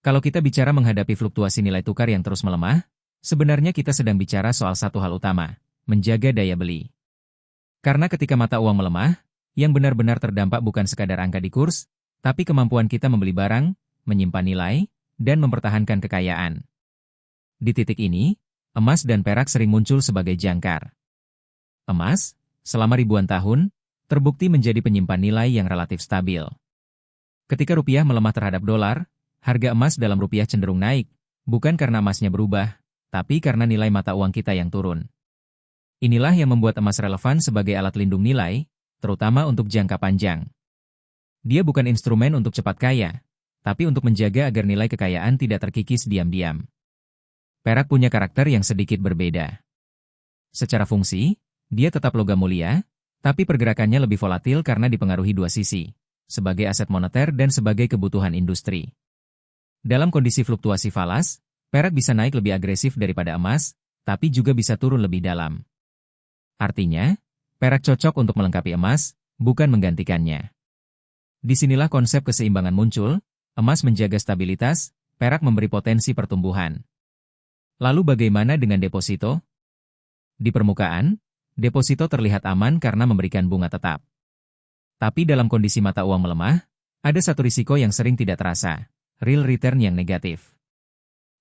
Kalau kita bicara menghadapi fluktuasi nilai tukar yang terus melemah, sebenarnya kita sedang bicara soal satu hal utama, menjaga daya beli. Karena ketika mata uang melemah, yang benar-benar terdampak bukan sekadar angka di kurs, tapi kemampuan kita membeli barang, menyimpan nilai, dan mempertahankan kekayaan. Di titik ini, emas dan perak sering muncul sebagai jangkar. Emas, selama ribuan tahun, terbukti menjadi penyimpan nilai yang relatif stabil. Ketika rupiah melemah terhadap dolar, harga emas dalam rupiah cenderung naik, bukan karena emasnya berubah, tapi karena nilai mata uang kita yang turun. Inilah yang membuat emas relevan sebagai alat lindung nilai, terutama untuk jangka panjang. Dia bukan instrumen untuk cepat kaya, tapi untuk menjaga agar nilai kekayaan tidak terkikis diam-diam. Perak punya karakter yang sedikit berbeda. Secara fungsi, dia tetap logam mulia, tapi pergerakannya lebih volatil karena dipengaruhi dua sisi, sebagai aset moneter dan sebagai kebutuhan industri. Dalam kondisi fluktuasi falas, perak bisa naik lebih agresif daripada emas, tapi juga bisa turun lebih dalam. Artinya, perak cocok untuk melengkapi emas, bukan menggantikannya. Disinilah konsep keseimbangan muncul, emas menjaga stabilitas, perak memberi potensi pertumbuhan. Lalu bagaimana dengan deposito? Di permukaan, deposito terlihat aman karena memberikan bunga tetap. Tapi dalam kondisi mata uang melemah, ada satu risiko yang sering tidak terasa, real return yang negatif.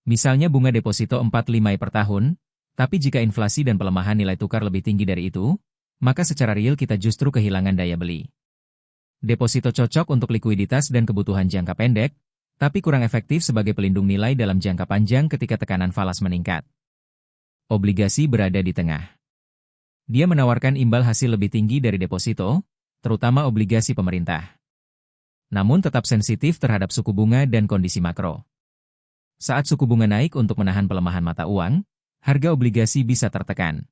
Misalnya bunga deposito 4,5% per tahun, tapi jika inflasi dan pelemahan nilai tukar lebih tinggi dari itu, maka secara real kita justru kehilangan daya beli. Deposito cocok untuk likuiditas dan kebutuhan jangka pendek, tapi kurang efektif sebagai pelindung nilai dalam jangka panjang ketika tekanan falas meningkat. Obligasi berada di tengah. Dia menawarkan imbal hasil lebih tinggi dari deposito, terutama obligasi pemerintah. Namun tetap sensitif terhadap suku bunga dan kondisi makro. Saat suku bunga naik untuk menahan pelemahan mata uang, harga obligasi bisa tertekan.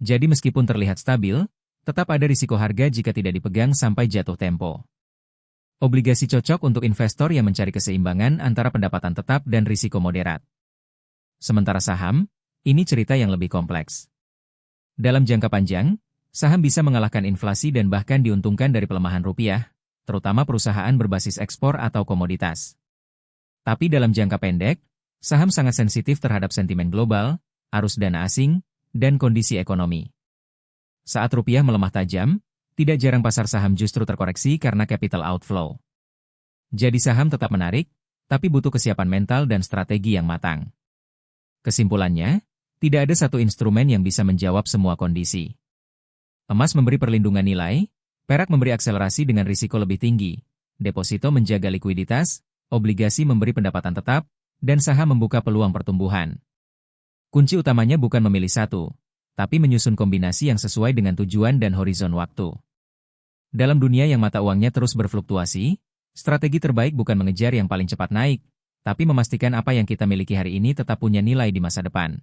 Jadi meskipun terlihat stabil, tetap ada risiko harga jika tidak dipegang sampai jatuh tempo. Obligasi cocok untuk investor yang mencari keseimbangan antara pendapatan tetap dan risiko moderat. Sementara saham, ini cerita yang lebih kompleks. Dalam jangka panjang, saham bisa mengalahkan inflasi dan bahkan diuntungkan dari pelemahan rupiah, terutama perusahaan berbasis ekspor atau komoditas. Tapi dalam jangka pendek, saham sangat sensitif terhadap sentimen global, arus dana asing, dan kondisi ekonomi. Saat rupiah melemah tajam, tidak jarang pasar saham justru terkoreksi karena capital outflow. Jadi saham tetap menarik, tapi butuh kesiapan mental dan strategi yang matang. Kesimpulannya, tidak ada satu instrumen yang bisa menjawab semua kondisi. Emas memberi perlindungan nilai, perak memberi akselerasi dengan risiko lebih tinggi, deposito menjaga likuiditas, obligasi memberi pendapatan tetap, dan saham membuka peluang pertumbuhan. Kunci utamanya bukan memilih satu, tapi menyusun kombinasi yang sesuai dengan tujuan dan horizon waktu. Dalam dunia yang mata uangnya terus berfluktuasi, strategi terbaik bukan mengejar yang paling cepat naik, tapi memastikan apa yang kita miliki hari ini tetap punya nilai di masa depan.